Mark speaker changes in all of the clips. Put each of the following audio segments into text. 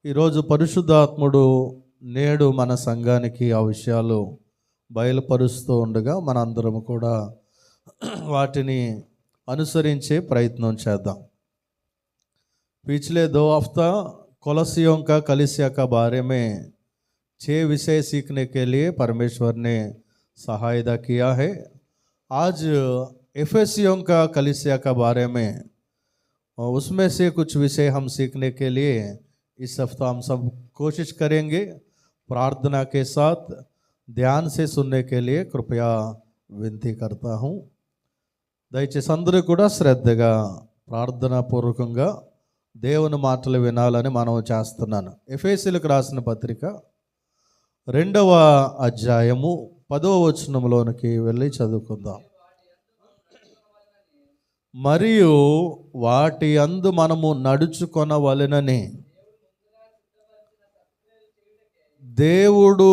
Speaker 1: ఈరోజు పరిశుద్ధాత్ముడు నేడు మన సంఘానికి ఆ విషయాలు బయలుపరుస్తూ ఉండగా మనందరం కూడా వాటిని అనుసరించే ప్రయత్నం చేద్దాం. पिछले 2 हफ्ता कोलोसियों का कलीसिया का बारे में 6 विषय सीखने के लिए परमेश्वर ने सहायता किया है. आज एफेसियों का कलीसिया का बारे में उसमें से कुछ विषय हम सीखने के लिए इस हफ्ता हम सब कोशिश करेंगे. प्रार्थना के साथ ध्यान से सुनने के लिए कृपया विनती करता हूँ. దయచేసి అందరూ కూడా శ్రద్ధగా ప్రార్థనాపూర్వకంగా దేవుని మాటలు వినాలని మనం చేస్తున్నాను. ఎఫెసీయులకు రాసిన పత్రిక 2వ అధ్యాయము 10వ వచనంలోనికి వెళ్ళి చదువుకుందాం. మరియు వాటి యందు మనము నడుచుకొనవలెనని దేవుడు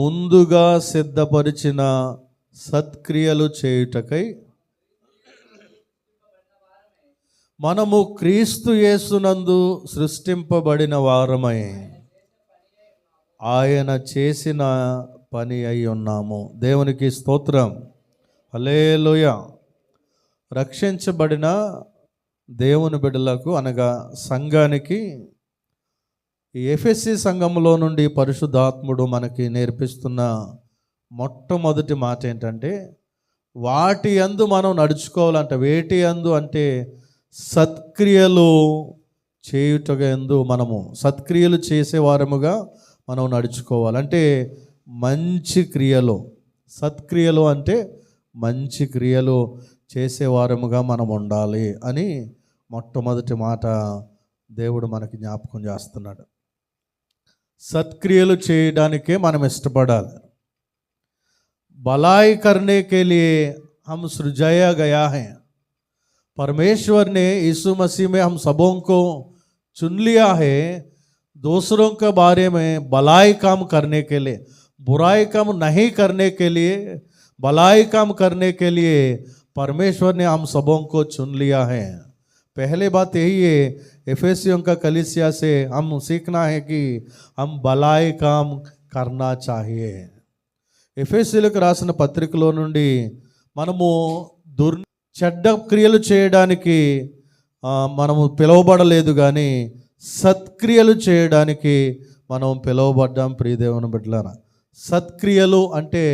Speaker 1: ముందుగా సిద్ధపరిచిన సత్క్రియలు చేయుటకై మనము క్రీస్తు యేసునందు సృష్టింపబడిన వారమై ఆయన చేసిన పని అయి ఉన్నాము. దేవునికి స్తోత్రం. హల్లెలూయా. రక్షించబడిన దేవుని బిడ్డలకు అనగా సంఘానికి ఈ ఎఫెసీ సంఘంలో నుండి పరిశుద్ధాత్ముడు మనకి నేర్పిస్తున్న మొట్టమొదటి మాట ఏంటంటే, వాటి యందు మనం నడుచుకోవాలంట. వేటి యందు అంటే సత్క్రియలు చేయుటగా యందు మనము సత్క్రియలు చేసేవారముగా మనం నడుచుకోవాలంటే మంచి క్రియలు, సత్క్రియలు అంటే మంచి క్రియలు చేసేవారముగా మనం ఉండాలి అని మొట్టమొదటి మాట దేవుడు మనకి జ్ఞాపకం చేస్తున్నాడు. సత్క్రియలు చేయడానికే మనం ఇష్టపడాలి. भलाई करने के लिए हम सृजाया गया है. परमेश्वर ने यीशु मसीह में हम सबों को चुन लिया है दूसरों के बारे में भलाई काम करने के लिए, बुराई काम नहीं करने के लिए, भलाई काम करने के लिए परमेश्वर ने हम सबों को चुन लिया है. पहले बात यही है, एफेसियों का कलीसिया से हम सीखना है कि हम भलाई काम करना चाहिए. ఎఫెసీయులకు రాసిన పత్రికలో నుండి మనము చెడ్డ క్రియలు చేయడానికి మనము పిలువబడలేదు, కానీ సత్క్రియలు చేయడానికి మనం పిలువబడ్డాం. ప్రియదేవుని బిడ్డలారా, సత్క్రియలు అంటే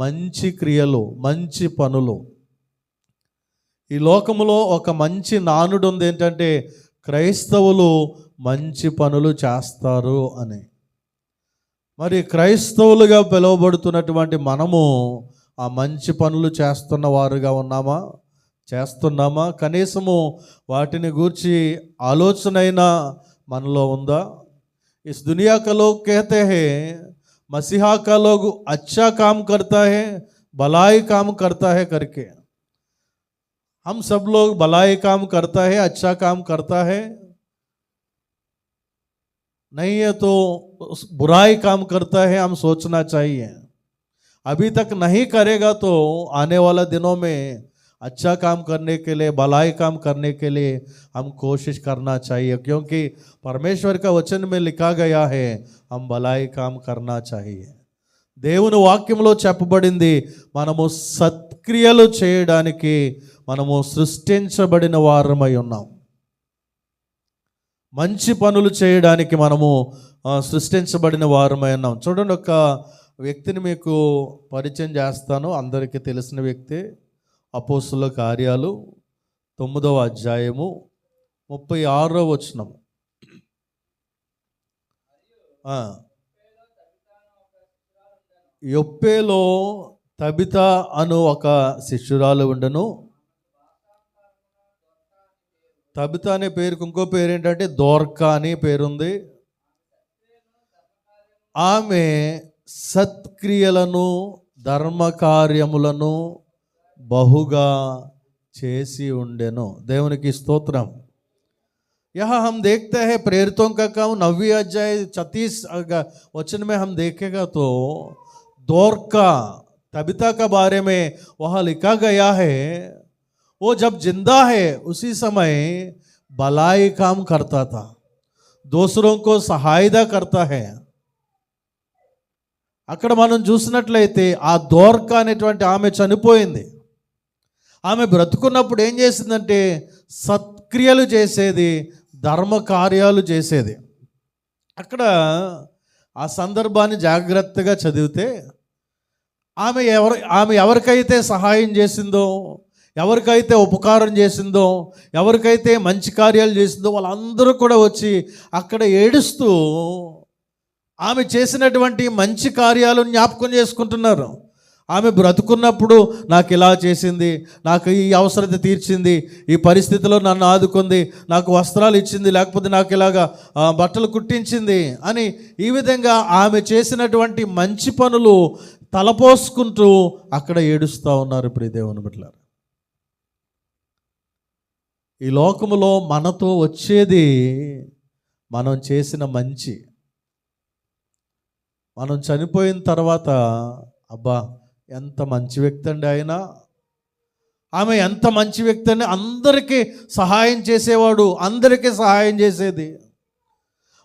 Speaker 1: మంచి క్రియలు, మంచి పనులు. ఈ లోకములో ఒక మంచి నానుడు ఉంది, ఏంటంటే క్రైస్తవులు మంచి పనులు చేస్తారు అని. మరి క్రైస్తవులుగా పిలువబడుతున్నటువంటి మనము ఆ మంచి పనులు చేస్తున్న వారుగా చేస్తున్నామా? కనీసము వాటిని గూర్చి ఆలోచనైనా మనలో ఉందా? इस दुनिया का लोग कहते हैं मसीहा का लोग अच्छा काम करता है, भलाई काम करता है करके. हम सब लोग भलाई काम करता है, अच्छा काम करता है, नहीं है तो बुराई काम करता है. हम सोचना चाहिए, अभी तक नहीं करेगा तो आने वाला दिनों में अच्छा काम करने के लिए, भलाई काम करने के लिए हम कोशिश करना चाहिए, क्योंकि परमेश्वर का वचन में लिखा गया है हम भलाई काम करना चाहिए. దేవుని వాక్యంలో చెప్పబడింది, మనము సత్క్రియలు చేయడానికి మనము సృష్టించబడిన వారమై ఉన్నాం. మంచి పనులు చేయడానికి మనము సృష్టించబడిన వారమై ఉన్నాం. చూడండి, ఒక వ్యక్తిని మీకు పరిచయం చేస్తాను. అందరికీ తెలిసిన వ్యక్తి. అపోస్తుల కార్యాలు 9వ అధ్యాయము 36వ వచనం. యొప్పేలో తబితా అను ఒక శిష్యురాలు ఉండెను. తబితా అనే పేరుకు ఇంకో పేరు ఏంటంటే దోర్కా అని పేరుంది. ఆమె సత్క్రియలను, ధర్మకార్యములను బహుగా చేసి ఉండెను. దేవునికి స్తోత్రం. यहाँ हम देखते हैं प्रेरितों का काम 9वीं अध्याय 36 वचन में हम देखेगा तो दोरका तबिता के बारे में वहाँ लिखा गया है, वो जब जिंदा है उसी समय भलाई काम करता था, दूसरों को सहायता करता है. అక్కడ మనం చూసినట్లయితే ఆ దోర్క అనేటువంటి ఆమె చనిపోయింది. ఆమె బ్రతుకున్నప్పుడు ఏం చేసిందంటే సత్క్రియలు చేసేది, ధర్మ కార్యాలు చేసేది. అక్కడ ఆ సందర్భాన్ని జాగ్రత్తగా చదివితే ఆమె ఎవరికైతే సహాయం చేసిందో, ఎవరికైతే ఉపకారం చేసిందో, ఎవరికైతే మంచి కార్యాలు చేసిందో వాళ్ళందరూ కూడా వచ్చి అక్కడ ఏడుస్తూ ఆమె చేసినటువంటి మంచి కార్యాలను జ్ఞాపకం చేసుకుంటున్నారు. ఆమె బ్రతుకున్నప్పుడు నాకు ఇలా చేసింది, నాకు ఈ అవసరత తీర్చింది, ఈ పరిస్థితిలో నన్ను ఆదుకుంది, నాకు వస్త్రాలు ఇచ్చింది, లేకపోతే నాకు ఇలాగా బట్టలు కుట్టించింది అని ఈ విధంగా ఆమె చేసినటువంటి మంచి పనులు తలపోసుకుంటూ అక్కడ ఏడుస్తూ ఉన్నారు. ప్రియ దేవుని బిడ్డలారా, ఈ లోకములో మనతో వచ్చేది మనం చేసిన మంచి. మనం చనిపోయిన తర్వాత అబ్బా ఎంత మంచి వ్యక్తి అండి ఆయన, ఆమె ఎంత మంచి వ్యక్తి అండి, అందరికీ సహాయం చేసేవాడు, అందరికీ సహాయం చేసేది.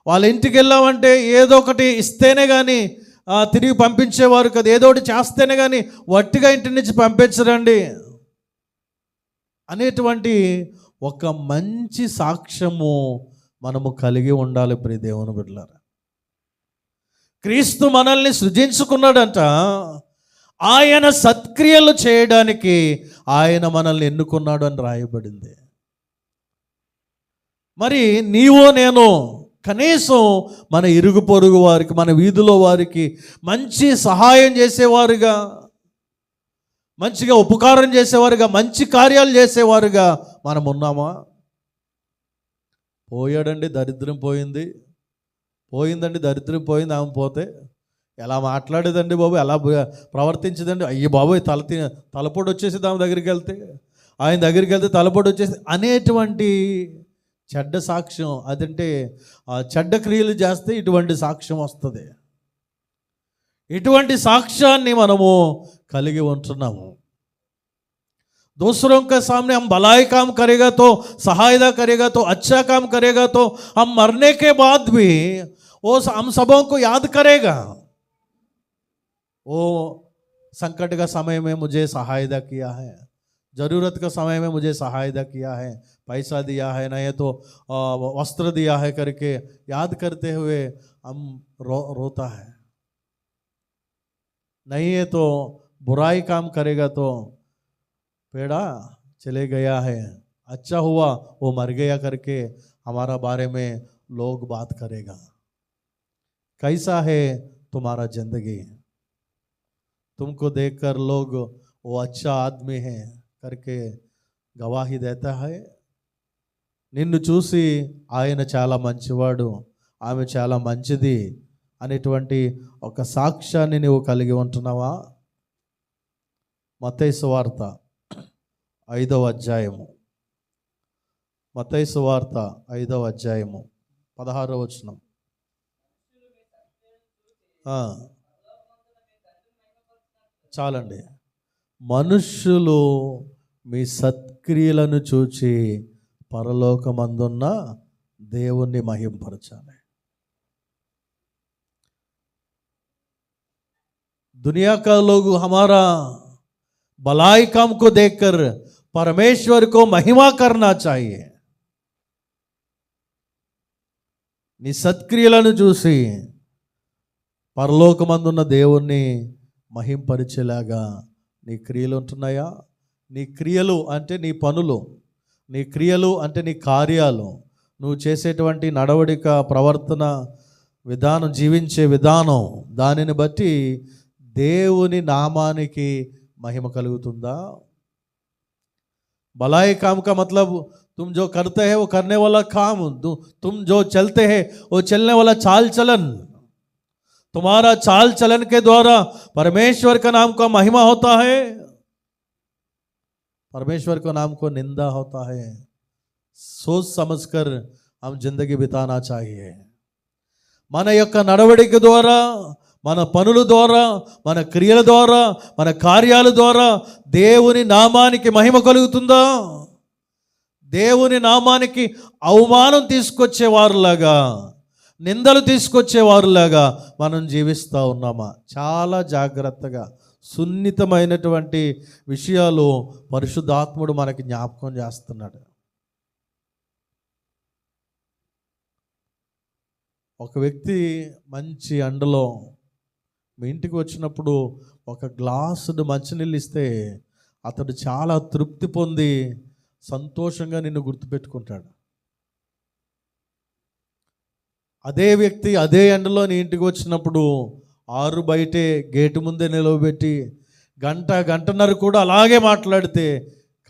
Speaker 1: వాళ్ళ ఇంటికి వెళ్ళామంటే ఏదో ఒకటి ఇస్తేనే కానీ తిరిగి పంపించేవారు కదా, ఏదో ఒకటి చేస్తేనే కానీ వట్టిగా ఇంటి నుంచి పంపించరండి అనేటువంటి ఒక మంచి సాక్ష్యము మనము కలిగి ఉండాలి. ప్రియ దేవుని బిడ్డలారా, క్రీస్తు మనల్ని సృజించుకున్నాడంట, ఆయన సత్క్రియలు చేయడానికి ఆయన మనల్ని ఎన్నుకున్నాడు అని రాయబడింది. మరి నీవో నేను కనీసం మన ఇరుగు పొరుగు వారికి, మన వీధిలో వారికి మంచి సహాయం చేసేవారుగా, మంచిగా ఉపకారం చేసేవారుగా, మంచి కార్యాలు చేసేవారుగా మనం ఉన్నామా? పోయాడండి, దరిద్రం పోయిందండి, దరిద్రం పోయింది. ఆమె పోతే ఎలా మాట్లాడేదండి బాబు, ఎలా ప్రవర్తించదండి, అయ్యి బాబోయ్ తలపోటు వచ్చేసి ఆమె దగ్గరికి వెళ్తే, ఆయన దగ్గరికి వెళ్తే తలపోటు వచ్చేసి అనేటువంటి చెడ్డ సాక్ష్యం. అదంటే చెడ్డ క్రియలు చేస్తే ఇటువంటి సాక్ష్యం వస్తుంది. ఇటువంటి సాక్ష్యాన్ని మనము కలిగి ఉంటున్నాము. दूसरों के सामने हम भलाई काम करेगा तो, सहायता करेगा तो, अच्छा काम करेगा तो हम मरने के बाद भी वो हम सबों को याद करेगा. वो संकट का समय में मुझे सहायता किया है, ज़रूरत का समय में मुझे सहायता किया है, पैसा दिया है, नहीं तो वस्त्र दिया है करके याद करते हुए हम रोता है. नहीं है तो बुराई काम करेगा तो पेड़ा चले गया है, अच्छा हुआ वो मर गया करके हमारा बारे में लोग बात करेगा. कैसा है तुम्हारा जिंदगी, तुमको देखकर लोग वो अच्छा आदमी है करके गवाही देता है. నిన్ను చూసి ఆయన చాలా మంచివాడు, ఆమె చాలా మంచిది అనేటువంటి ఒక సాక్ష్యాన్ని నువ్వు కలిగి ఉంటున్నావా? మత్తయి సువార్త 5వ అధ్యాయము, మత్తయి సువార్త 5వ అధ్యాయము 16వ వచనం. చాలండి. మనుష్యులు మీ సత్క్రియలను చూచి పరలోకమందున్న దేవుణ్ణి మహింపరచాలి. दुनिया का लोग हमारा भलाई काम को देखकर परमेश्वर को महिमा करना चाहिए. నీ సత్క్రియలను చూసి పరలోకమందున్న దేవుణ్ణి మహింపరిచేలాగా నీ క్రియలు ఉంటున్నాయా? నీ క్రియలు అంటే నీ పనులు, నీ క్రియలు అంటే నీ కార్యాలు, నువ్వు చేసేటువంటి నడవడిక, ప్రవర్తన విధానం, జీవించే విధానం, దానిని బట్టి దేవుని నామానికి महिमा कलुगुतुंदा. भलाई काम का मतलब तुम जो करते हैं वो करने वाला काम, तुम जो चलते हैं वो चलने वाला चाल चलन, तुम्हारा चाल चलन के द्वारा परमेश्वर का नाम का महिमा होता है, परमेश्वर का नाम को निंदा होता है. सोच समझकर हम जिंदगी बिताना चाहिए. మన యొక్క నడవడిక ద్వారా, మన పనుల ద్వారా, మన క్రియల ద్వారా, మన కార్యాల ద్వారా దేవుని నామానికి మహిమ కలుగుతుందా? దేవుని నామానికి అవమానం తీసుకొచ్చేవారులాగా, నిందలు తీసుకొచ్చేవారులాగా మనం జీవిస్తూ ఉన్నామా? చాలా జాగ్రత్తగా సున్నితమైనటువంటి విషయాలు పరిశుద్ధాత్ముడు మనకి జ్ఞాపకం చేస్తున్నాడు. ఒక వ్యక్తి మంచి ఎండలో మీ ఇంటికి వచ్చినప్పుడు ఒక గ్లాసుడు మంచినీళ్ళు ఇస్తే అతడు చాలా తృప్తి పొంది సంతోషంగా నిన్ను గుర్తుపెట్టుకుంటాడు. అదే వ్యక్తి అదే ఎండలో నీ ఇంటికి వచ్చినప్పుడు ఆరు బయటే గేటు ముందే నిలవబెట్టి గంటన్నర కూడా అలాగే మాట్లాడితే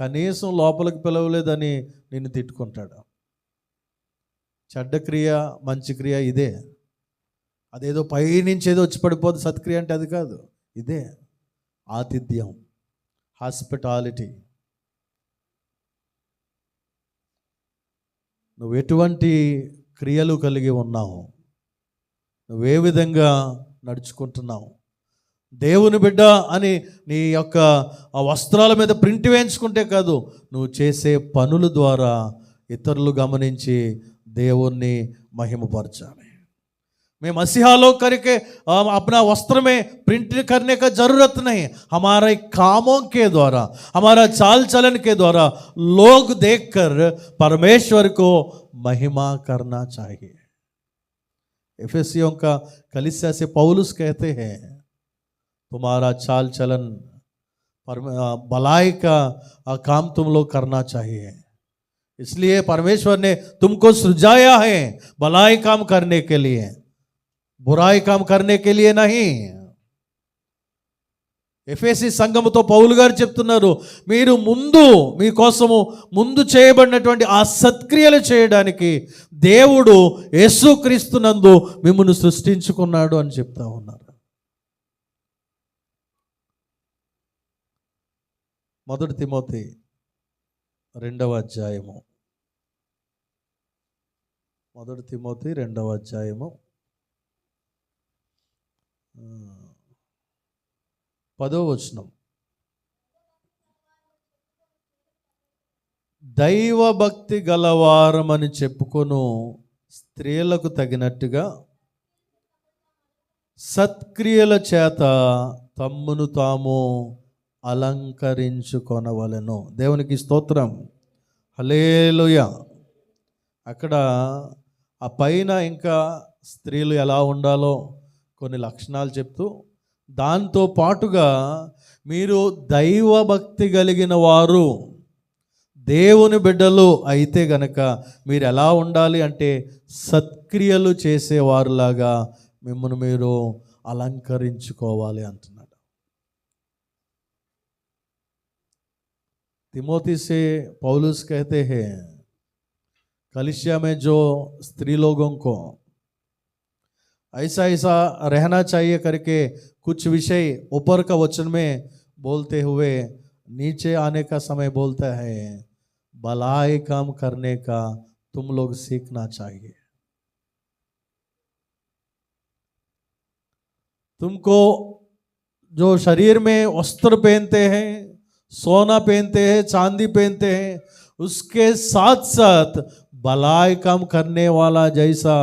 Speaker 1: కనీసం లోపలికి పిలవలేదని నిన్ను తిట్టుకుంటాడు. చెడ్డ క్రియ మంచి క్రియ ఇదే. అదేదో పైనుంచి ఏదో వచ్చి పడిపోదు సత్క్రియ అంటే అది కాదు. ఇదే ఆతిథ్యం, హాస్పిటాలిటీ. నువ్వు ఎటువంటి క్రియలు కలిగి ఉన్నావు, నువ్వే విధంగా నడుచుకుంటున్నావు? దేవుని బిడ్డ అని నీ యొక్క ఆ వస్త్రాల మీద ప్రింట్ వేయించుకుంటే కాదు, నువ్వు చేసే పనుల ద్వారా ఇతరులు గమనించి దేవుణ్ణి మహిమపరచాలి. मैं मसीहा लोग करके अपना वस्त्र में प्रिंट करने का जरूरत नहीं. हमारे कामों के द्वारा, हमारा चाल चलन के द्वारा लोग देखकर परमेश्वर को महिमा करना चाहिए. एफेसियों का कलीसिया से पौलुस कहते हैं, तुम्हारा चाल चलन भलाई का काम तुम लोग करना चाहिए. इसलिए परमेश्वर ने तुमको सृजाया है भलाई काम करने के लिए, बुराई काम करने के लिए नहीं. ఎఫెసీ సంఘముతో పౌలు గారు చెప్తున్నారు, మీరు మీకోసము ముందు చేయబడినటువంటి ఆ సత్క్రియలు చేయడానికి దేవుడు యేసుక్రీస్తునందు మిమ్మును సృష్టించుకున్నాడు అని చెప్తా ఉన్నారు. మొదటి తిమోతి 2వ అధ్యాయము, మొదటి తిమోతి 2వ అధ్యాయము 10వ వచనం. దైవభక్తి గలవారమని చెప్పుకొను స్త్రీలకు తగినట్టుగా సత్క్రియల చేత తమ్మును తాము అలంకరించుకొనవలెను. దేవునికి స్తోత్రం, హల్లెలూయా. అక్కడ ఆ పైన ఇంకా స్త్రీలు ఎలా ఉండాలో కొన్ని లక్షణాలు చెప్తూ, దాంతో పాటుగా మీరు దైవభక్తి కలిగిన వారు, దేవుని బిడ్డలు అయితే గనక మీరు ఎలా ఉండాలి అంటే సత్క్రియలు చేసేవారులాగా మిమ్మల్ని మీరు అలంకరించుకోవాలి అంటున్నాడు. तिमोथी से पौलुस कहते हैं, कलीसिया में जो स्त्री लोगों को ऐसा ऐसा रहना चाहिए करके कुछ विषय ऊपर का वचन में बोलते हुए नीचे आने का समय बोलता है, भलाई काम करने का तुम लोग सीखना चाहिए. तुमको जो शरीर में वस्त्र पहनते हैं, सोना पहनते हैं, चांदी पहनते हैं, उसके साथ साथ भलाई काम करने वाला जैसा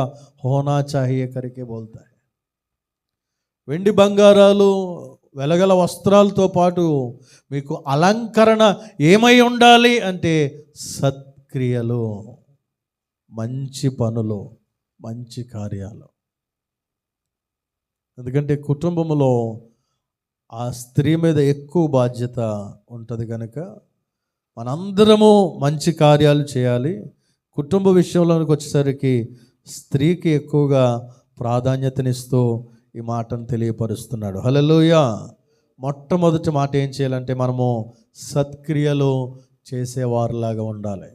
Speaker 1: होना चाहिए करके बोलता है. వెండి బంగారాలు వెలగల వస్త్రాలతో పాటు మీకు అలంకరణ ఏమై ఉండాలి అంటే సత్క్రియలు, మంచి పనులు, మంచి కార్యాలు. ఎందుకంటే కుటుంబంలో ఆ స్త్రీ మీద ఎక్కువ బాధ్యత ఉంటుంది కనుక మనందరము మంచి కార్యాలు చేయాలి. కుటుంబ విషయంలోకి వచ్చేసరికి స్త్రీకి ఎక్కువగా ప్రాధాన్యతనిస్తూ ఈ మాటను తెలియపరుస్తున్నాడు. హల్లెలూయా. మొట్టమొదటి మాట ఏం చేయాలంటే మనము సత్క్రియలు చేసేవారిలాగా ఉండాలి.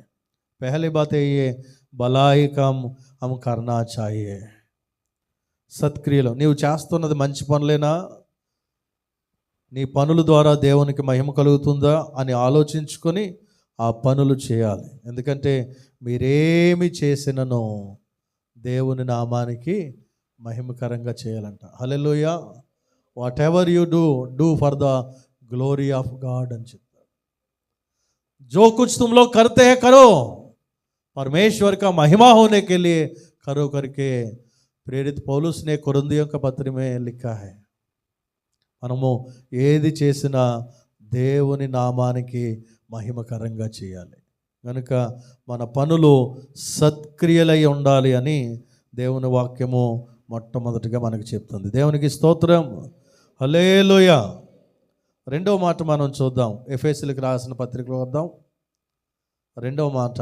Speaker 1: పహली बात ये भलाई काम हम करना चाहिए. సత్క్రియలు, నీవు చేస్తున్నది మంచి పనులేనా, నీ పనుల ద్వారా దేవునికి మహిమ కలుగుతుందా అని ఆలోచించుకొని ఆ పనులు చేయాలి. ఎందుకంటే మీరేమి చేసినను దేవుని నామానికి మహిమకరంగా చేయాలంట. Hallelujah. Whatever you do for the glory of God అని చెప్తారు. जो कुछ तुम लोग करते हैं करो, परमेश्वर का महिमा होने के लिए करो करके ప్రేరిత పౌలుస్ ने కొరింథీయుల పత్రిక में लिखा है. మనము ఏది చేసినా దేవుని నామానికి మహిమకరంగా చేయాలి. కనుక మన పనులు సత్క్రియలై ఉండాలి అని దేవుని వాక్యము మొట్టమొదటిగా మనకు చెప్తుంది. దేవునికి స్తోత్రం, హల్లెలూయా. రెండవ మాట మనం చూద్దాం. ఎఫెసీయులకు రాసిన పత్రికలో వద్దాం. రెండవ మాట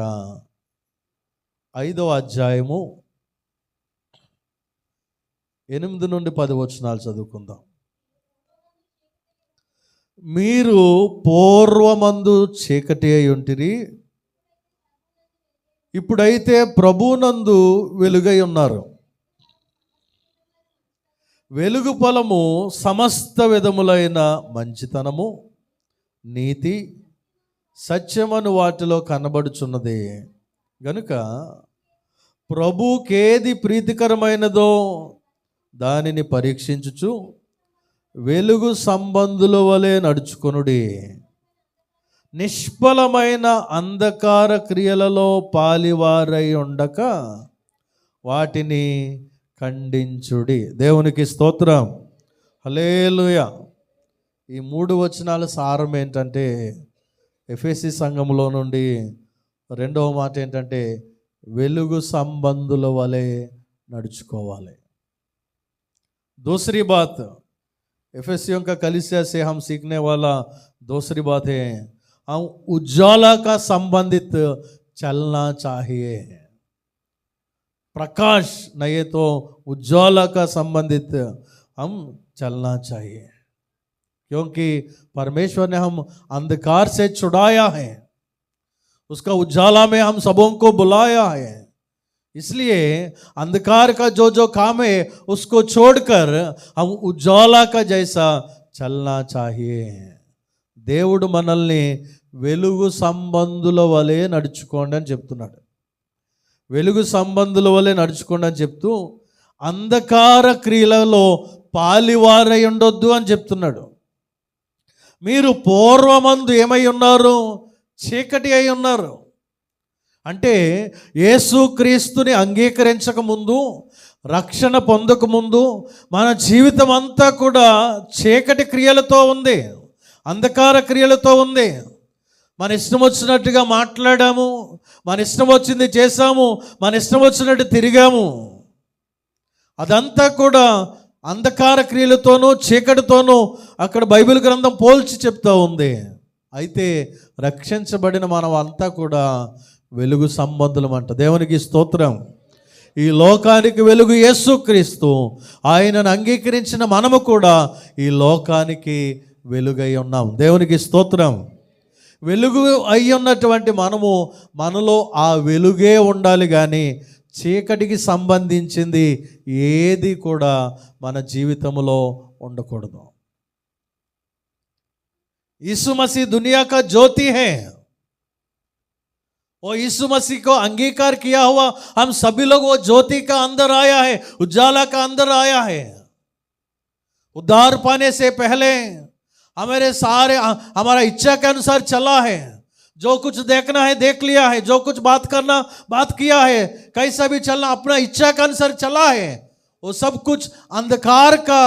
Speaker 1: 5వ అధ్యాయము 8 నుండి 10 వచనాలు చదువుకుందాం. మీరు పూర్వమందు చీకటి అయి ఉంటిరి, ఇప్పుడైతే ప్రభునందు వెలుగై ఉన్నారు. వెలుగు ఫలము సమస్త విధములైన మంచితనము, నీతి, సత్యమను వాటిలో కనబడుచున్నది. గనుక ప్రభుకేది ప్రీతికరమైనదో దానిని పరీక్షించుచు వెలుగు సంబంధుల వలె నడుచుకొనుడి. నిష్ఫలమైన అంధకార క్రియలలో పాలివారై ఉండక వాటిని ఖండించుడి. దేవునికి స్తోత్రం, హల్లెలూయా. ఈ 3 వచనాల సారం ఏంటంటే, ఎఫెసీ సంఘంలో నుండి రెండవ మాట ఏంటంటే వెలుగు సంబంధుల వలె నడుచుకోవాలి. दूसरी बात, एफेसियों का कलीसिया से हम सीखने वाला दूसरी बात है, हम उजाला का संबंधित चलना चाहिए. प्रकाश नहीं तो उजाला का संबंधित हम चलना चाहिए, क्योंकि परमेश्वर ने हम अंधकार से छुड़ाया है, उसका उजाला में हम सबों को बुलाया है. इसलिए अंधकार का जो जो काम है उसको छोड़कर हम उजाला का जैसा चलना चाहिए. దేవుడు మనల్ని వెలుగు సంబంధుల వలె నడుచుకోండి అని చెప్తున్నాడు. వెలుగు సంబంధుల వలె నడుచుకోండి అని చెప్తూ అంధకార క్రియలలో పాలివారై ఉండొద్దు అని చెప్తున్నాడు. మీరు పూర్వమందు ఏమై ఉన్నారు? చీకటి అయి ఉన్నారు. అంటే యేసుక్రీస్తుని అంగీకరించక ముందు, రక్షణ పొందక ముందు మన జీవితం అంతా కూడా చీకటి క్రియలతో ఉంది, అంధకార క్రియలతో ఉంది. మన ఇష్టం వచ్చినట్టుగా మాట్లాడాము, మన ఇష్టం వచ్చింది చేశాము, మన ఇష్టం వచ్చినట్టు తిరిగాము. అదంతా కూడా అంధకార క్రియలతోనూ చీకటితోనూ అక్కడ బైబిల్ గ్రంథం పోల్చి చెప్తూ ఉంది. అయితే రక్షించబడిన మనం అంతా కూడా వెలుగు సంబంధులం అంట. దేవునికి స్తోత్రం. ఈ లోకానికి వెలుగు యేసుక్రీస్తు. ఆయనను అంగీకరించిన మనము కూడా ఈ లోకానికి వెలుగై ఉన్నాం. దేవునికి స్తోత్రం. వెలుగు అయి ఉన్నటువంటి మనలో ఆ వెలుగే ఉండాలి, కానీ చీకటికి సంబంధించింది ఏది కూడా మన జీవితంలో ఉండకూడదు. यीशु मसीह दुनिया का ज्योति है, और यीशु मसीह को अंगीकार किया हुआ हम सभी लोग वो ज्योति का अंदर आया है, उजाला का अंदर आया है. उद्धार पाने से पहले हमारा इच्छा के अनुसार चला है. जो कुछ देखना है देख लिया है, जो कुछ बात करना बात किया है, कैसा भी चलना अपना इच्छा के अनुसार चला है. वो सब कुछ अंधकार का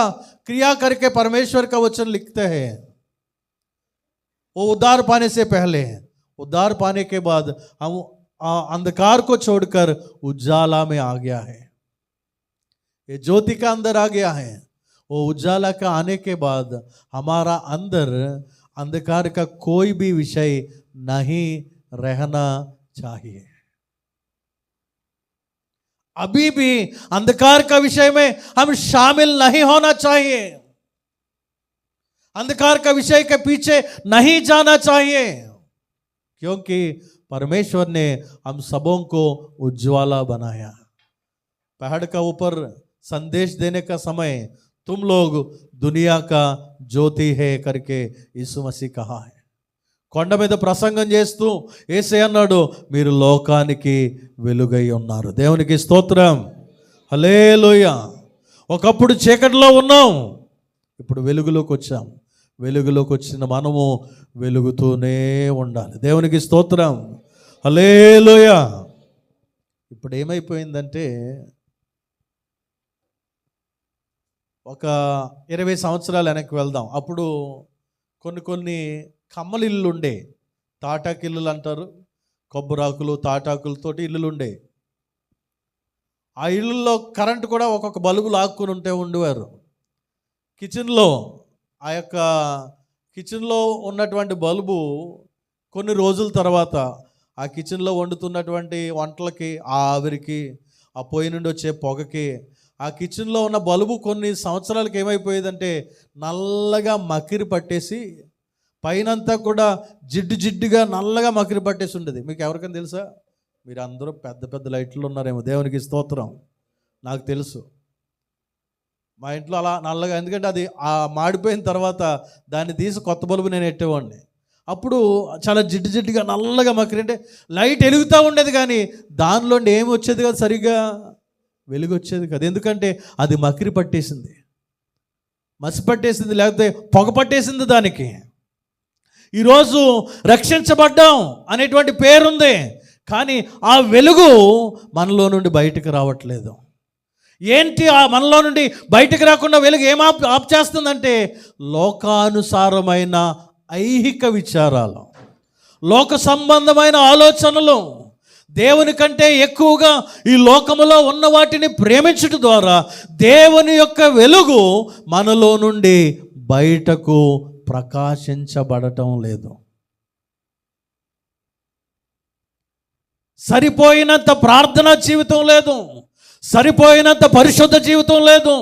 Speaker 1: क्रिया करके परमेश्वर का वचन लिखते हैं. वो उद्धार पाने से पहले, उद्धार पाने के बाद हम अंधकार को छोड़कर उजाला में आ गया है. ये ज्योति का अंदर आ गया है. वो उजाला का आने के बाद हमारा अंदर अंधकार का कोई भी विषय नहीं रहना चाहिए. अभी भी अंधकार का विषय में हम शामिल नहीं होना चाहिए. अंधकार का विषय के पीछे नहीं जाना चाहिए, क्योंकि परमेश्वर ने हम सबों को उज्ज्वला बनाया. पहाड़ का ऊपर संदेश देने का समय तुम लोग दुनिया का ज्योति है करके यीशु मसीह कहा है. కొండ మీద ప్రసంగం చేస్తూ యేసయ్య అన్నాడు, మీరు లోకానికి వెలుగై ఉన్నారు. దేవునికి స్తోత్రం, హల్లెలూయా. ఒకప్పుడు చీకటిలో ఉన్నాం, ఇప్పుడు వెలుగులోకి వచ్చాం. వెలుగులోకి వచ్చిన మనము వెలుగుతూనే ఉండాలి. దేవునికి స్తోత్రం, హల్లెలూయా. ఇప్పుడు ఏమైపోయిందంటే ఒక 20 సంవత్సరాలు వెనక్కి వెళ్దాం. అప్పుడు కొన్ని కమ్మల ఇల్లు ఉండే, తాటాకు ఇల్లులు అంటారు, కొబ్బరాకులు తాటాకులతోటి ఇల్లులు ఉండే. ఆ ఇళ్ళల్లో కరెంటు కూడా ఒక్కొక్క బల్బు లాక్కుని ఉండేవారు. కిచెన్లో ఆ యొక్క కిచెన్లో ఉన్నటువంటి బల్బు కొన్ని రోజుల తర్వాత ఆ కిచెన్లో వండుతున్నటువంటి వంటలకి, ఆ ఆవిరికి, ఆ పొయ్యి నుండి వచ్చే పొగకి ఆ కిచెన్లో ఉన్న బల్బు కొన్ని సంవత్సరాలకి ఏమైపోయేదంటే నల్లగా మకిరి పట్టేసి పైనంతా కూడా జిడ్డుగా నల్లగా మకిరి పట్టేసి ఉండేది. మీకు ఎవరికైనా తెలుసా? మీరు అందరూ పెద్ద పెద్ద లైట్లు ఉన్నారేమో, దేవునికి స్తోత్రం. నాకు తెలుసు, మా ఇంట్లో అలా నల్లగా, ఎందుకంటే అది ఆ మాడిపోయిన తర్వాత దాన్ని తీసి కొత్త బల్బు నేను ఎట్టేవాడిని. అప్పుడు చాలా జిడ్డుగా నల్లగా మకిరి, అంటే లైట్ వెలుగుతూ ఉండేది కానీ దానిలోండి ఏమి వచ్చేది కాదు, సరిగ్గా వెలుగు వచ్చేది కాదు. ఎందుకంటే అది మకిరి పట్టేసింది, మసి పట్టేసింది, లేకపోతే పొగ పట్టేసింది దానికి. ఈరోజు రక్షించబడ్డాం అనేటువంటి పేరుంది, కానీ ఆ వెలుగు మనలో నుండి బయటకు రావట్లేదు. ఏంటి ఆ మనలో నుండి బయటకు రాకుండా వెలుగు ఏం ఆప్ చేస్తుందంటే లోకానుసారమైన ఐహిక విచారాలు, లోక సంబంధమైన ఆలోచనలు, దేవుని కంటే ఎక్కువగా ఈ లోకములో ఉన్న వాటిని ప్రేమించడం ద్వారా దేవుని యొక్క వెలుగు మనలో నుండి బయటకు ప్రకాశించబడటం లేదు. సరిపోయినంత ప్రార్థనా జీవితం లేదు, సరిపోయినంత పరిశుద్ధ జీవితం లేదు,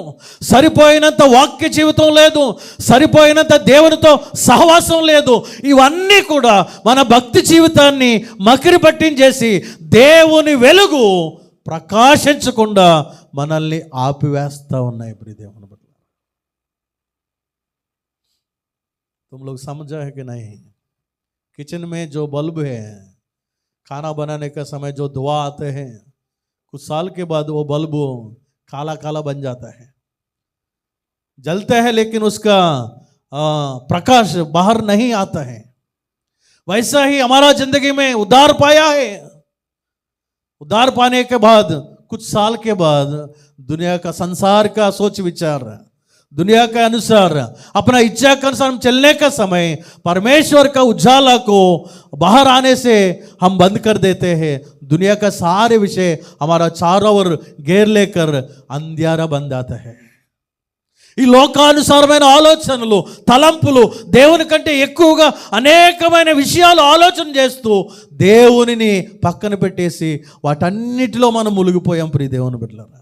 Speaker 1: సరిపోయినంత వాక్య జీవితం లేదు, సరిపోయినంత దేవునితో సహవాసం లేదు. ఇవన్నీ కూడా మన భక్తి జీవితాన్ని మకిరి పట్టించేసి దేవుని వెలుగు ప్రకాశించకుండా మనల్ని ఆపివేస్తూ ఉన్నాయి. ఇప్పుడు దేవుని బట్టి तुम लोग समझा है कि नहीं? किचन में जो बल्ब है, खाना बनाने का समय जो धुआं आते हैं, कुछ साल के बाद वो बल्ब काला काला बन जाता है, जलता है, लेकिन उसका प्रकाश बाहर नहीं आता है. वैसा ही हमारा जिंदगी में उद्धार पाया है. उद्धार पाने के बाद कुछ साल के बाद दुनिया का, संसार का सोच विचार, दुनिया के अनुसार, अपना इच्छा के अनुसार हम चलने का समय परमेश्वर का उजाला को बाहर आने से हम बंद कर देते हैं. दुनिया का सारे विषय हमारा चारों ओर घेर लेकर अंधियारा बन जाता है. ఈ లోకానుసారమైన ఆలోచనలు, తలంపులు, దేవుని కంటే ఎక్కువగా అనేకమైన విషయాలు ఆలోచన చేస్తూ దేవునిని పక్కన పెట్టేసి వాటన్నిటిలో మనం మునిగిపోయాం. ప్రియ దేవుని బిడ్డలారా,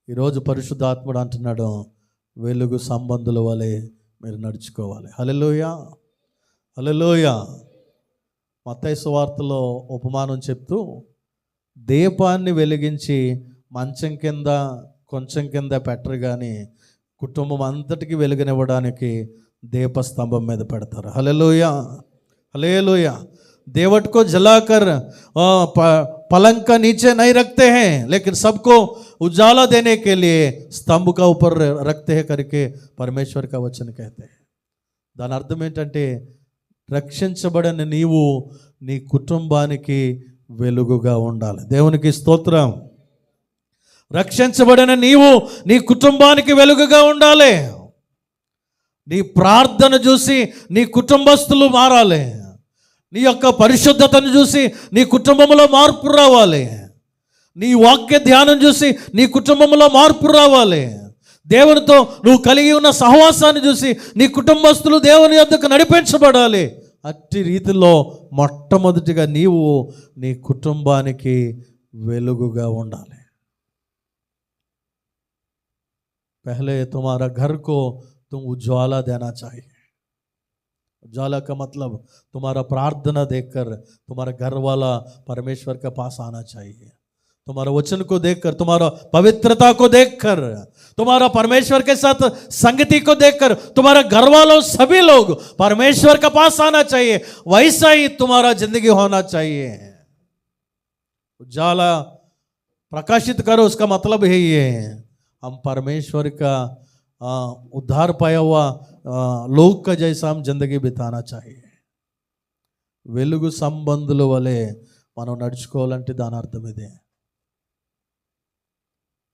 Speaker 1: ఈరోజు పరిశుద్ధాత్ముడు అంటున్నాడు, వెలుగు సంబంధుల వలె మీరు నడుచుకోవాలి. హల్లెలూయా, హల్లెలూయా. మత్తయి సువార్తలో ఉపమానం చెప్తూ, దీపాన్ని వెలిగించి మంచం కింద కొంచెం కింద పెట్టరు కానీ కుటుంబం అంతటికి వెలుగునివ్వడానికి దీపస్తంభం మీద పెడతారు. హల్లెలూయా, హల్లెలూయా. देवट को जलाकर पलंग का नीचे नहीं रखते हैं, लेकिन सबको उजाला देने के लिए स्तंभ का ऊपर रखते हैं करके परमेश्वर का वचन कहते हैं. దాని అర్థం ఏంటంటే రక్షించబడిన నీవు నీ కుటుంబానికి వెలుగుగా ఉండాలి. దేవునికి స్తోత్రం. రక్షించబడిన నీవు నీ కుటుంబానికి వెలుగుగా ఉండాలి. నీ ప్రార్థన చూసి నీ కుటుంబస్తులు మారాలి. నీ యొక్క పరిశుద్ధతను చూసి నీ కుటుంబంలో మార్పు రావాలి. నీ వాక్య ధ్యానం చూసి నీ కుటుంబంలో మార్పు రావాలి. దేవునితో నువ్వు కలిగి ఉన్న సహవాసాన్ని చూసి నీ కుటుంబస్తులు దేవుని యొద్దకు నడిపించబడాలి. అట్టి రీతిలో మొట్టమొదటిగా నీవు నీ కుటుంబానికి వెలుగుగా ఉండాలి. पहले तुम्हारा घर को तुम उज्ज्वला देना चाहिए. उज्ज्वला का मतलब तुम्हारा प्रार्थना देखकर तुम्हारा घर वाला परमेश्वर के पास आना चाहिए. तुम्हारा वचन को देखकर, तुम्हारा पवित्रता को देखकर, तुम्हारा परमेश्वर के साथ संगति को देखकर तुम्हारा घर वालों सभी लोग परमेश्वर के पास आना चाहिए. वैसा ही तुम्हारा जिंदगी होना चाहिए. उज्ज्वला प्रकाशित करो, उसका मतलब है ये हम परमेश्वर का उद्धार पाया हुआ लोग का जैसा हम जिंदगी बिताना चाहिए. వెలుగు సంబంధుల వలె మనం నడుచుకోవాలంటే దాని అర్థం ఇదే.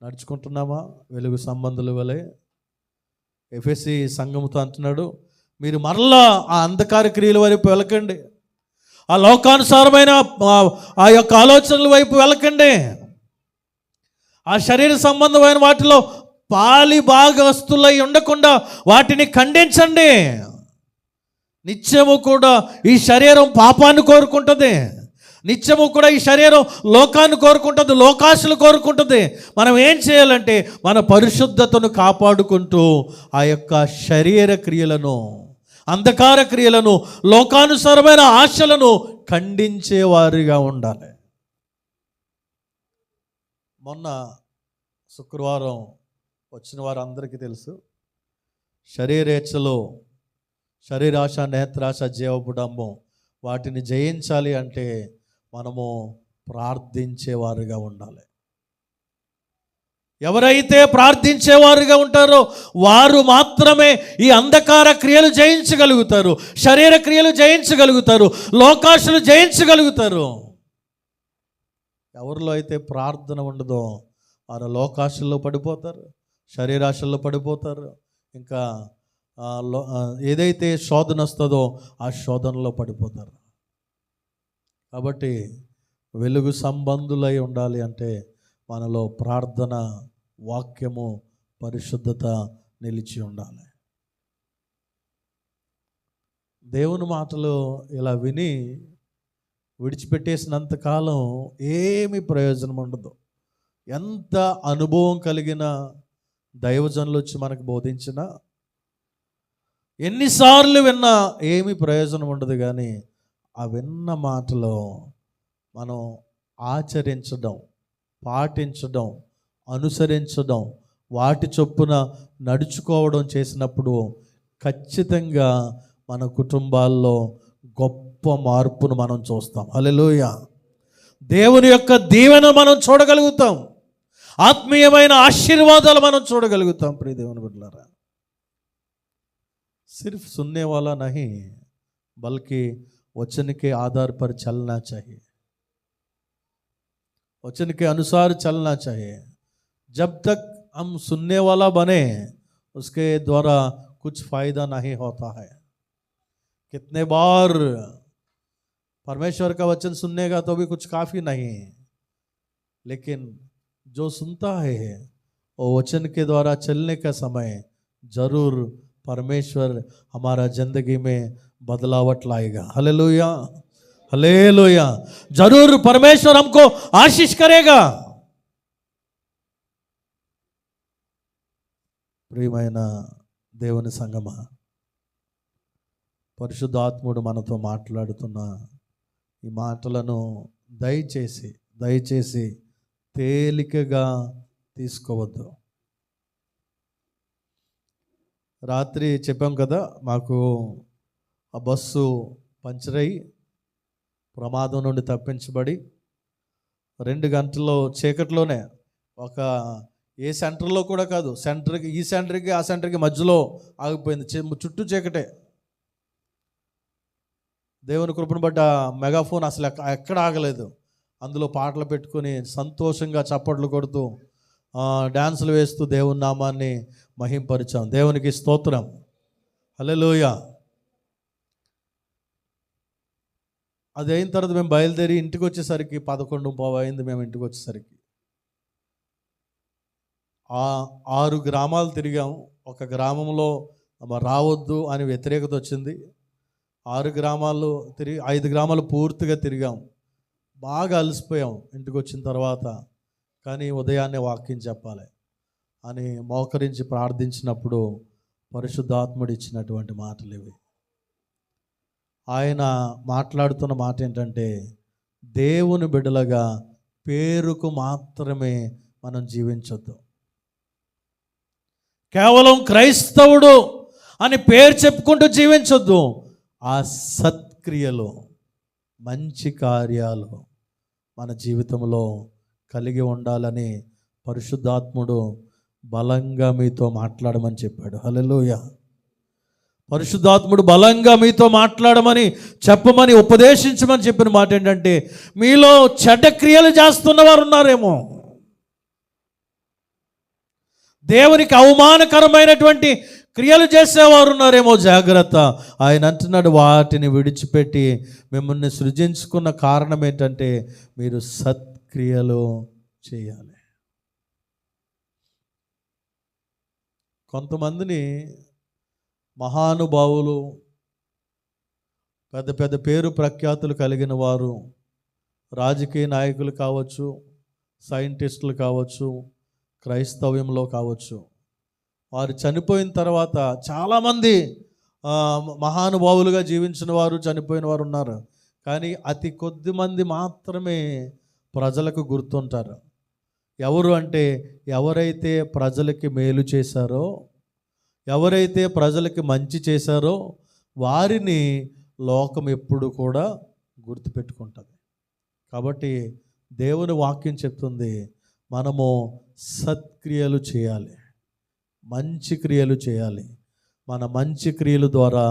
Speaker 1: నడుచుకుంటున్నామా వెలుగు సంబంధుల వలె? ఎఫెసీ సంఘముతో అంటున్నాడు, మీరు మరలా ఆ అంధకార క్రియల వైపు వెళ్ళకండి, ఆ లోకానుసారమైన ఆ యొక్క ఆలోచనల వైపు వెళ్ళకండి, ఆ శరీర సంబంధమైన వాటిలో పాలి భాగస్తులై ఉండకుండా వాటిని ఖండించండి. నిత్యము కూడా ఈ శరీరం పాపాన్ని కోరుకుంటుంది, నిత్యము కూడా ఈ శరీరం లోకాన్ని కోరుకుంటుంది, లోకాశలు కోరుకుంటుంది. మనం ఏం చేయాలంటే మన పరిశుద్ధతను కాపాడుకుంటూ ఆ యొక్క శరీర క్రియలను, అంధకార క్రియలను, లోకానుసారమైన ఆశలను ఖండించేవారిగా ఉండాలి. మొన్న శుక్రవారం వచ్చిన వారందరికీ తెలుసు, శరీరేచ్ఛలో శరీరాశ, నేత్రాశ, జీవపుడంబం వాటిని జయించాలి అంటే మనము ప్రార్థించేవారుగా ఉండాలి. ఎవరైతే ప్రార్థించేవారుగా ఉంటారో వారు మాత్రమే ఈ అంధకార క్రియలు జయించగలుగుతారు, శరీర క్రియలు జయించగలుగుతారు, లోకాశలు జయించగలుగుతారు. ఎవరిలో అయితే ప్రార్థన ఉండదో వారు లోకాశల్లో పడిపోతారు, శరీరాశల్లో పడిపోతారు, ఇంకా ఏదైతే శోధన వస్తుందో ఆ శోధనలో పడిపోతారు. కాబట్టి వెలుగు సంబంధులై ఉండాలి అంటే మనలో ప్రార్థన, వాక్యము, పరిశుద్ధత నిలిచి ఉండాలి. దేవుని మాటలు ఇలా విని విడిచిపెట్టేసినంతకాలం ఏమీ ప్రయోజనం ఉండదు. ఎంత అనుభవం కలిగిన దైవజనులు వచ్చి మనకు బోధించినా, ఎన్నిసార్లు విన్నా ఏమీ ప్రయోజనం ఉండదు. కానీ ఆ విన్న మాటలో మనం ఆచరించడం, పాటించడం, అనుసరించడం, వాటి చొప్పున నడుచుకోవడం చేసినప్పుడు ఖచ్చితంగా మన కుటుంబాల్లో గొప్ప మార్పును మనం చూస్తాం. హల్లెలూయా. దేవుని యొక్క దీవెన మనం చూడగలుగుతాం, ఆత్మీయమైన ఆశీర్వాదాలు మనం చూడగలుగుతాం. ప్రియ దేవుని బిడ్డలారా, सिर्फ सुनने वाला नहीं बल्कि वचन के आधार पर चलना चाहिए, वचन के अनुसार चलना चाहिए. जब तक हम सुनने वाला बने उसके द्वारा कुछ फायदा नहीं होता है. कितने बार परमेश्वर का वचन सुनने का तो भी कुछ काफ़ी नहीं, लेकिन जो सुनता है वो वचन के द्वारा चलने का समय जरूर परमेश्वर हमारा जिंदगी में बदलावट लाएगा. Hallelujah, hallelujah. जरूर परमेश्वर हमको आशीष करेगा. ప్రియమైన దేవుని సంగమా, పరిశుద్ధాత్ముడు మనతో మాట్లాడుతున్న ఈ మాటలను దయచేసి తేలికగా తీసుకోవద్దు. రాత్రి చెప్పాం కదా, మాకు ఆ బస్సు పంచర్ అయ్యి ప్రమాదం నుండి తప్పించబడి 2 గంటల్లో చీకట్లోనే, ఒక ఏ సెంటర్లో కూడా కాదు, సెంటర్కి ఈ సెంటర్కి ఆ సెంటర్కి మధ్యలో ఆగిపోయింది, చుట్టూ చీకటే. దేవుని కృపను బట్టి మెగాఫోన్ అసలు ఎక్కడ ఆగలేదు. అందులో పాటలు పెట్టుకొని సంతోషంగా చప్పట్లు కొడుతూ డ్యాన్సులు వేస్తూ దేవుని నామాన్ని మహింపరిచాం. దేవునికి స్తోత్రం. హల్లెలూయా. అది అయిన తర్వాత మేము బయలుదేరి ఇంటికి వచ్చేసరికి 11:15 అయింది. మేము ఇంటికి వచ్చేసరికి 6 గ్రామాలు తిరిగాము. ఒక గ్రామంలో రావద్దు అని వ్యతిరేకత వచ్చింది. 6 గ్రామాలు తిరిగి 5 గ్రామాలు పూర్తిగా తిరిగాం. బాగా అలసిపోయాం ఇంటికి వచ్చిన తర్వాత. కానీ ఉదయాన్నే వాక్యం చెప్పాలి అని మోకరించి ప్రార్థించినప్పుడు పరిశుద్ధాత్ముడు ఇచ్చినటువంటి మాటలు ఇవి. ఆయన మాట్లాడుతున్న మాట ఏంటంటే, దేవుని బిడ్డలుగా పేరుకు మాత్రమే మనం జీవించొద్దు. కేవలం క్రైస్తవుడు అని పేరు చెప్పుకుంటూ జీవించొద్దు. ఆ సత్క్రియలు, మంచి కార్యాలు మన జీవితంలో కలిగి ఉండాలని పరిశుద్ధాత్ముడు బలంగా మీతో మాట్లాడమని చెప్పాడు. హల్లెలూయా. పరిశుద్ధాత్ముడు బలంగా మీతో మాట్లాడమని, చెప్పమని, ఉపదేశించమని చెప్పిన మాట ఏంటంటే, మీలో చెడ్డ క్రియలు చేస్తున్న వారు ఉన్నారేమో, దేవునికి అవమానకరమైనటువంటి క్రియలు చేసేవారు ఉన్నారేమో, జాగ్రత్త. ఆయన అంటున్నాడు, వాటిని విడిచిపెట్టి మిమ్మల్ని సృజించుకున్న కారణం ఏంటంటే మీరు సత్క్రియలు చేయాలి. కొంతమందిని మహానుభావులు, పెద్ద పెద్ద పేరు ప్రఖ్యాతులు కలిగిన వారు, రాజకీయ నాయకులు కావచ్చు, సైంటిస్టులు కావచ్చు, క్రైస్తవ్యంలో కావచ్చు, వారు చనిపోయిన తర్వాత చాలామంది మహానుభావులుగా జీవించిన వారు, చనిపోయిన వారు ఉన్నారు. కానీ అతి కొద్ది మంది మాత్రమే ప్రజలకు గుర్తుంటారు. ఎవరు అంటే, ఎవరైతే ప్రజలకి మేలు చేశారో, ఎవరైతే ప్రజలకి మంచి చేశారో వారిని లోకం ఎప్పుడు కూడా గుర్తుపెట్టుకుంటుంది. కాబట్టి దేవుని వాక్యం చెప్తుంది, మనము సత్క్రియలు చేయాలి, మంచి క్రియలు చేయాలి. మన మంచి క్రియల ద్వారా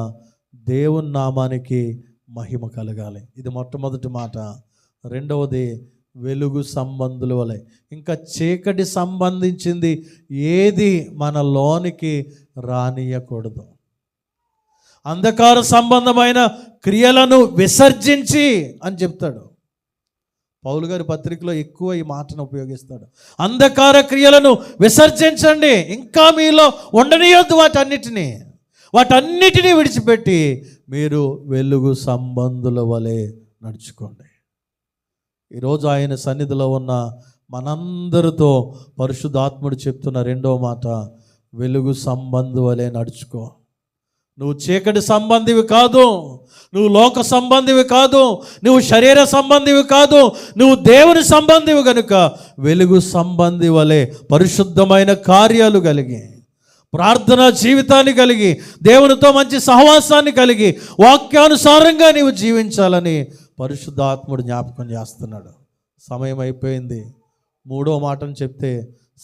Speaker 1: దేవుని నామానికి మహిమ కలగాలి. ఇది మొట్టమొదటి మాట. రెండవది, వెలుగు సంబంధుల వలె. ఇంకా చీకటి సంబంధించింది ఏది మన లోనికి రానియకూడదు. అంధకార సంబంధమైన క్రియలను విసర్జించి అని చెప్తాడు. పౌలు గారి పత్రికలో ఎక్కువ ఈ మాటను ఉపయోగిస్తాడు. అంధకార క్రియలను విసర్జించండి, ఇంకా మీలో ఉండనియొద్దు. వాటన్నిటినీ విడిచిపెట్టి మీరు వెలుగు సంబంధుల వలె నడుచుకోండి. ఈరోజు ఆయన సన్నిధిలో ఉన్న మనందరితో పరిశుద్ధాత్ముడు చెప్తున్న రెండో మాట, వెలుగు సంబంధి వలె నడుచుకో. నువ్వు చీకటి సంబంధివి కాదు, నువ్వు లోక సంబంధివి కాదు, నువ్వు శరీర సంబంధివి కాదు, నువ్వు దేవుని సంబంధివి కనుక వెలుగు సంబంధి వలె పరిశుద్ధమైన కార్యాలు కలిగి, ప్రార్థనా జీవితాన్ని కలిగి, దేవునితో మంచి సహవాసాన్ని కలిగి, వాక్యానుసారంగా నీవు జీవించాలని పరిశుద్ధాత్ముడు జ్ఞాపకం చేస్తున్నాడు. సమయం అయిపోయింది. మూడో మాటను చెప్తే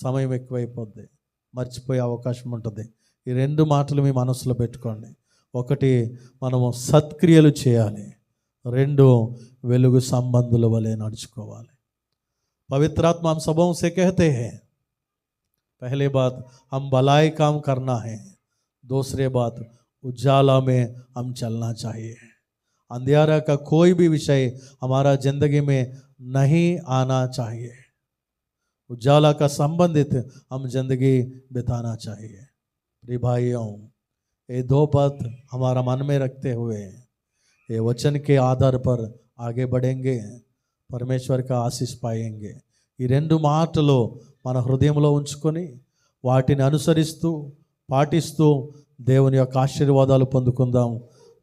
Speaker 1: సమయం ఎక్కువైపోద్ది, మర్చిపోయే అవకాశం ఉంటుంది. ఈ రెండు మాటలు మీ మనసులో పెట్టుకోండి. ఒకటి, మనము సత్క్రియలు చేయాలి. రెండు, వెలుగు సంబంధుల వలె నడుచుకోవాలి. पवित्रात्मा हम सबों से कहते हैं, पहले बात हम भलाई काम करना है, दूसरे बात उजाला में हम चलना चाहिए. अंधियारा का कोई भी विषय हमारा जिंदगी में नहीं आना चाहिए. उजाला का संबंधित हम जिंदगी बिताना चाहिए. प्रिय भाइयों, ये दो बात हमारा मन में रखते हुए ये वचन के आधार पर आगे बढ़ेंगे, परमेश्वर का आशीष पाएंगे. ఈ రెండు మాటలు మన హృదయంలో ఉంచుకొని వాటిని అనుసరిస్తూ పాటిస్తూ దేవుని యొక్క ఆశీర్వాదాలు పొందుకుందాం.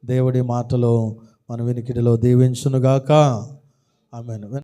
Speaker 1: దేవుడి మాటలు మన వినికిడిలో దీవించునుగాక. ఆమేన్.